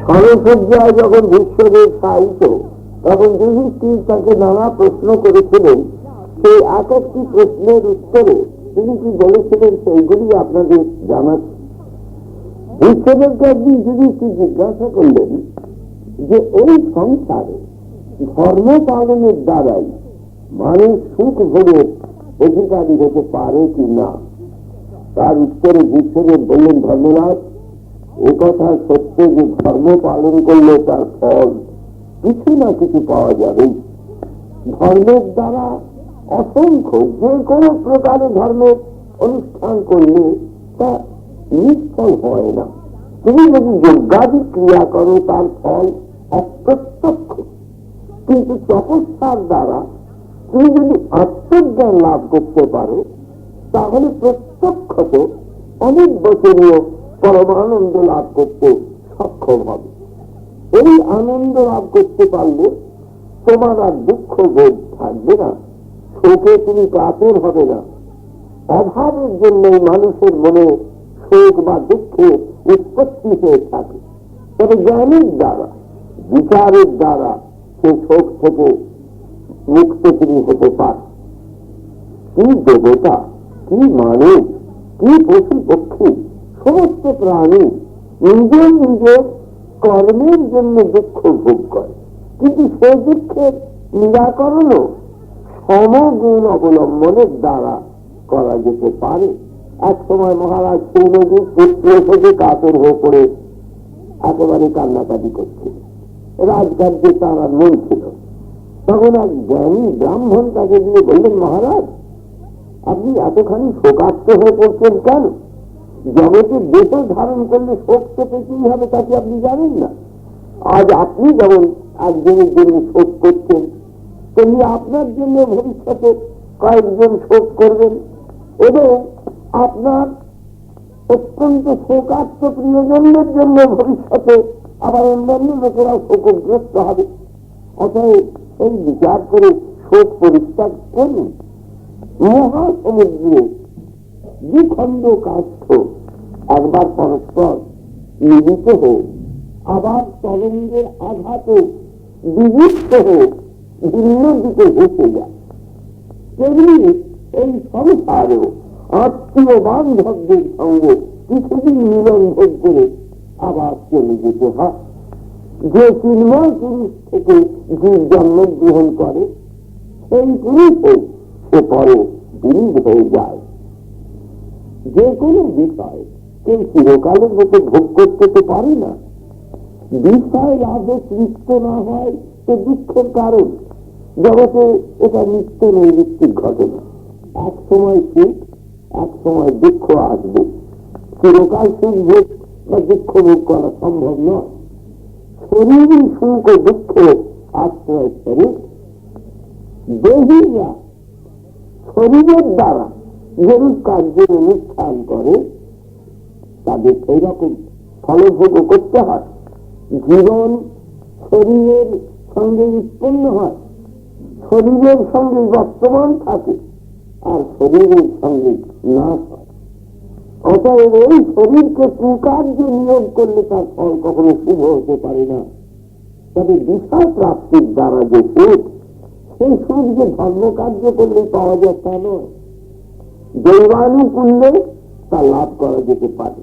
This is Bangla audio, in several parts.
ষড়সজ্জায় যখন বিশ্বদেব সাহিত্য, তখন যুধিষ্ঠির তাকে নানা প্রশ্ন করেছিলেন। সেই এক একটি প্রশ্নের উত্তরে তিনি কি বলেছিলেন সেইগুলি আপনাদের জানাচ্ছি। বিশ্বদেবকে একদিন যুধিষ্ঠির জিজ্ঞাসা করলেন যে এই সংসারে ধর্ম পালনের দ্বারাই মানুষ সুখ ভোগের অধিকারী হতে পারে কি না। তার উত্তরে বিশ্বদেব বললেন, ধর্মরাজ, এ কথা সত্য যে ধর্ম পালন করলে তার ফল কিছু না কিছু পাওয়া যাবে। ধর্মের দ্বারা অসংখ্য যে কোনো প্রকারে ধর্মের অনুষ্ঠান করলে তা নিষ্ফল হয় না। তুমি যদি যজ্ঞাদি ক্রিয়া করো তার ফল অপ্রত্যক্ষ, কিন্তু তপস্যার দ্বারা তুমি যদি আত্মজ্ঞান লাভ করতে পারো তাহলে প্রত্যক্ষত অনেক বছরীয় পরমানন্দ লাভ করতে সক্ষম হবে। এই আনন্দ লাভ করতে পারলে তোমার আর দুঃখ বোধ থাকবে না, শোকে তুমি কাতর হবে না। অভাবের জন্যই মানুষের মনে শোক বা দুঃখের উৎপত্তি হয়ে থাকে, তবে জ্ঞানের দ্বারা, বিচারের দ্বারা সে শোক থেকে মুক্ত তুমি হতে পারে। কি দেবতা, কি মানুষ, কি পশু পক্ষী, সমস্ত প্রাণী নিজের নিজের কর্মের জন্য দুঃখ ভোগ করে, কিন্তু সে দুঃখের নিরাকরণও সমগুণ অবলম্বনের দ্বারা করা যেতে পারে। এক সময় মহারাজ সৌনদীর পুত্র থেকে কাতর হয়ে পড়ে একেবারে কান্নাকাটি করছিল, রাজকার্যে তার আর মন ছিল। তখন এক জ্ঞানী ব্রাহ্মণ তাকে দিয়ে বললেন, মহারাজ, আপনি এতখানি শোকার্ত হয়ে পড়ছেন কেন? জগতের দেহ ধারণ করলে শোক তো পেতেই হবে, তাকে আপনি জানেন না? আজ আপনি যেমন একজনের জন্য শোক করছেন, তেমনি আপনার জন্য ভবিষ্যতে কয়েকজন শোক করবেন, এবং আপনার অত্যন্ত শোকার্ত প্রিয়জনদের জন্য ভবিষ্যতে আবার অন্যান্য লোকেরাও শোকগ্রস্ত হবে। অতএব এই বিচার করে শোক পরিত্যাগ করুন। মহাসমুদ্রে দ্বিখণ্ড কাষ্ঠ একবার পরস্পর মিলিত হোক, আবার তরঙ্গের আঘাতে বিভক্ত হোক, ভিন্ন দিকে ভেসে যায়, তেমনি এই সংসারেও আত্মীয় বান্ধবদের সঙ্গে কিছুদিন মিলন ভোগ করে আবার চলে যেতে হয়। যে চিন্ময় পুরুষ থেকে জীব জন্ম গ্রহণ করে সেই পুরুষও সে পরে বিলীন হয়ে যায়। যে কোনো বিষয় কেউ চিরকালের মতো ভোগ করতে তো পারে না। বিষয় লাভে তৃপ্ত না হয় তো দুঃখের কারণ। জগতে এটা নিত্য নৈমিত্তিক ঘটনা। এক সময় সুখ, এক সময় দুঃখ আসবে। চিরকাল সুখ ভোগ বা দুঃখ ভোগ করা সম্ভব নয়। শরীরই সুখ ও দুঃখ আশ্রয় স্বরূপ। দেহীরা শরীরের দ্বারা যেরূপ কার্যের অনুষ্ঠান করে তাদের সেই রকম ফলভোগ করতে হয়। জীবন শরীরের সঙ্গে উৎপন্ন হয়, শরীরের সঙ্গে বর্তমান থাকে, আর শরীরের সঙ্গে নাশ হয়। অতএব এই শরীরকে কুকার্য নিয়োগ করলে তার ফল কখনো শুভ হতে পারে না। তবে বিষয় প্রাপ্তির দ্বারা যে সুখ, সেই সুখ যে ধর্মকার্য করলে পাওয়া যায় তা নয়। দৈবানুকূল্যে তা লাভ করা যেতে পারে।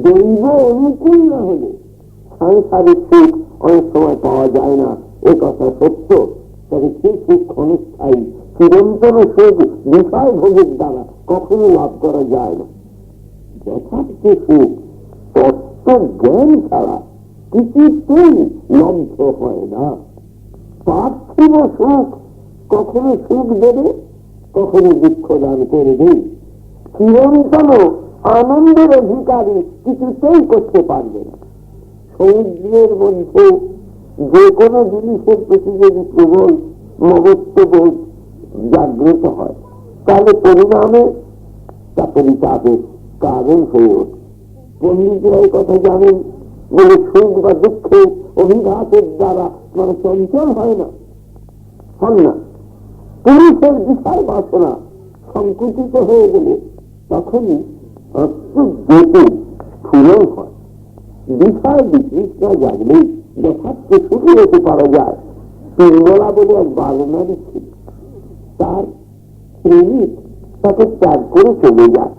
দৈব অনুকূল না হলে সাংসারিক সুখ অনেক সময় পাওয়া যায় না, এ কথা সত্য। তবে সেই সুখ ক্ষণস্থায়ী, চিরন্তন সুখ বিষয় ভোগের দ্বারা কখনো লাভ করা যায় না। যথার্থ সুখ তত্ত্ব জ্ঞান ছাড়া কিছুতেই লব্ধ হয় না। পার্থিব সুখ কখনো সুখ দেবে, কখনো দুঃখ দান করবে। চিরন্তন আনন্দের অধিকারী কিছুতেই করতে পারবে না। সমুদ্রের মধ্যে যে কোনো জিনিসের প্রতি যদি প্রবল মমত্ববোধ জাগ্রত হয়, তাহলে পরিণামে তা পরিতাপের কারণ হয়ে ওঠে। পণ্ডিতরা এই কথা জানেন বলে সুখ বা দুঃখের অভিঘাতের দ্বারা মানে চঞ্চল হয় না, হন না। পুরুষের বিষয় বাসনা সংকুচিত হয়ে গেলে তখনই আত্মজ্যোতি স্ফুরণ হয়। বিষয় বিতৃষ্ণা জাগলে যথার্থ সুখী হতে পারা যায়। পিঙ্গলা বলে এক বালনারী ছিল, তার প্রেমিক তাকে ত্যাগ করে চলে যায়।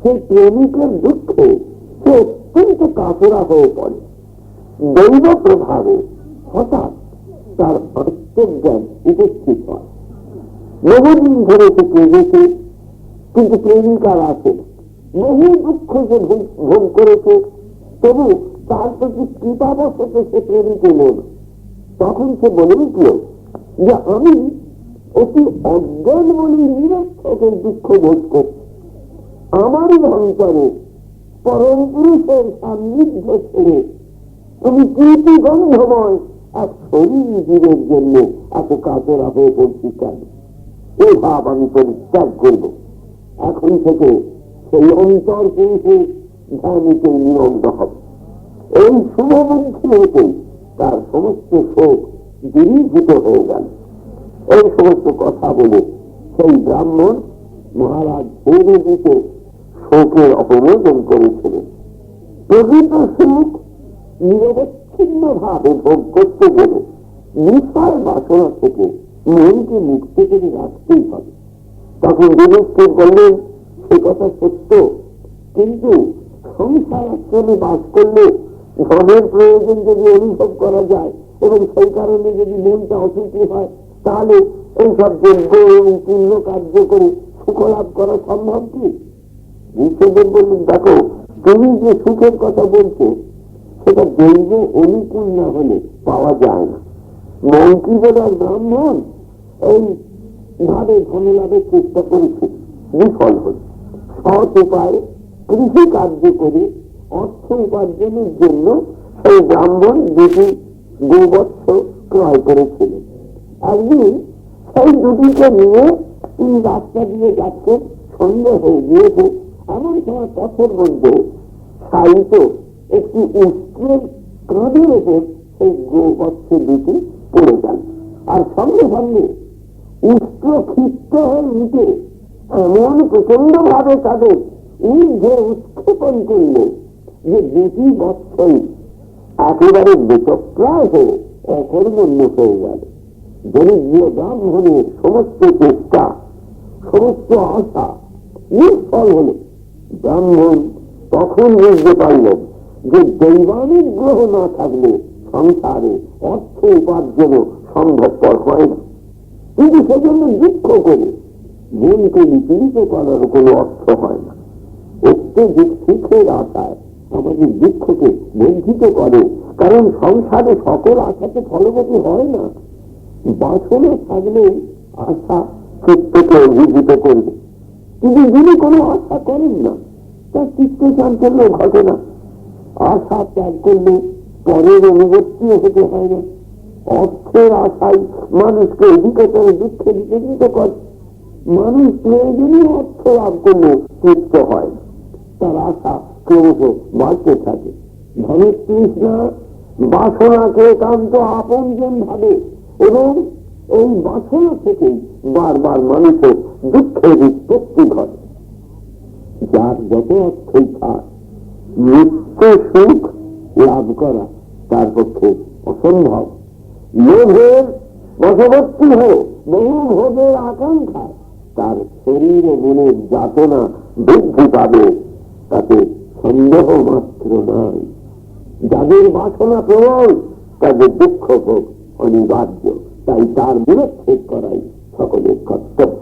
সেই প্রেমিকের দুঃখে সে অত্যন্ত কাতরা হয়ে পড়ে। দৈব প্রভাবে হঠাৎ তার আত্মজ্ঞান উপস্থিত হয়। বহুদিন ধরে সে কেঁদেছে, কিন্তু প্রেমিক আর আসে না। বহু দুঃখ সে ভোগ করেছে, তবু তার প্রতি কৃপাবশত সে প্রেমিক এলো না। তখন সে বলে উঠল যে আমি অতি অজ্ঞান বলে নিরর্থকের দুঃখ বোধ করছি। আমারই অন্তরে পরম পুরুষের সান্নিধ্য ছেড়ে আমি কীর্তি গন্ধময় এক শরীর জীবের জন্য এত কাতরা হয়ে পড়ছি কেন? এই ভাব আমি পরিত্যাগ করব। এখন থেকে সেই অন্তর পুরুষে ধ্যানিতে নিয়ন্ত্র হবে। এই শুভবুদ্ধি হতে তার সমস্ত শোক দূরীভূত হয়ে গেল। এই সমস্ত কথা বলে সেই ব্রাহ্মণ মহারাজ সৌরদীতে শোকের অপমোচন করেছিলেন। প্রকৃত সুখ নিরবচ্ছিন্ন ভাবে ভোগ করতে গেলে নিঃসার বাসনা থেকে মনকে মুক্ত করে রাখতেই হবে। তখন যুধিষ্ঠির বললেন, সে কথা সত্য, কিন্তু সংসার আশ্রমে বাস করলে ধনের প্রয়োজন যদি অনুভব করা যায় এবং সেই কারণে যদি মনটা অসুখী হয়, তাহলে এইসব যোগ্য এবং পূর্ণ কার্য করে সুখ লাভ করা সম্ভব কি? বিশ্বদেব বললেন, দেখো, তুমি যে সুখের কথা বলছো সেটা দৈব অনুকূল না হলে পাওয়া যায় না। মন্ত্রী বলে এক ব্রাহ্মণ এই ভাবে ধনলাভের চেষ্টা করেছে, বিফল হল। সৎ উপায়ে কৃষি কার্য করে অর্থ উপার্জনের জন্য সেই ব্রাহ্মণ দুটি গোবৎস ক্রয় করেছিলেন। একদিন সেই দুটিকে নিয়ে তিনি রাস্তা দিয়ে যাচ্ছে, সন্ধ্যা হয়ে গিয়েছে। এমন সময় পথের মধ্যে সাহিত্য একটি উষ্ট্রের কাঁধের ওপর সেই গোবৎস দুটি পড়ে গেল। আর সঙ্গে সঙ্গে উষ্ট্র ক্ষিপ্ত হয়ে উঠে এমন প্রচন্ড ভাবে তাদের ঊর্ধ্বে উৎক্ষেপণ করল যে দুটি বৎসই একেবারে বেচক্রায় হয়ে অকর্মণ্য হয়ে গেল। দরিদ্র ব্রাহ্মণের সমস্ত চেষ্টা, সমস্ত আশা নিষ্ফল হল। ব্রাহ্মণ তখন বুঝতে পারলেন যে দৈবানুগ্রহ না থাকলে সংসারে অর্থ উপার্জন সম্ভবপর হয় না। কিন্তু সেজন্য দুঃখ করে মনকে নিপীড়িত করার কোনো অর্থ হয় না। অত্যধিক সুখের আশায় আমাদের দুঃখকে বর্ধিত করে, কারণ সংসারে সকল আশাতে ফলবতী হয় না। বাসনা থাকলে আশা চিত্তকে অভিভূত করবে, কিন্তু যিনি কোনো আশা করেন না তার চিত্ত চাঞ্চল্য ঘটে না। আশা ত্যাগ করলে পরের অনুবর্তীও হতে হয় না। অর্থের আশায় মানুষকে অধিকতর দুঃখে নিপীড়িত করে। মানুষ প্রয়োজনীয় অর্থ লাভ করলে তৃপ্ত হয়, তার আশা ক্রমশ বাড়তে থাকে। ধনের তৃষ্ণা বাসনাকে একান্ত আপনজন ভাবে এবং এই বাসনা থেকে বারবার মানুষের দুঃখের উৎপত্তি ঘটে। যার যত অর্থই থাক, নিত্য সুখ লাভ করা তার পক্ষে অসম্ভব। লোভের বশবর্তী হয়ে বহু ভোগের আকাঙ্ক্ষায় তার শরীর ও মনের যাতনা বৃদ্ধি পাবে, তাতে সন্দেহ মাত্র নাই। যাদের বাসনা প্রবল তাদের দুঃখ ভোগ অনিবার্য, তাই তার বিরোধ করাই সকলের কর্তব্য।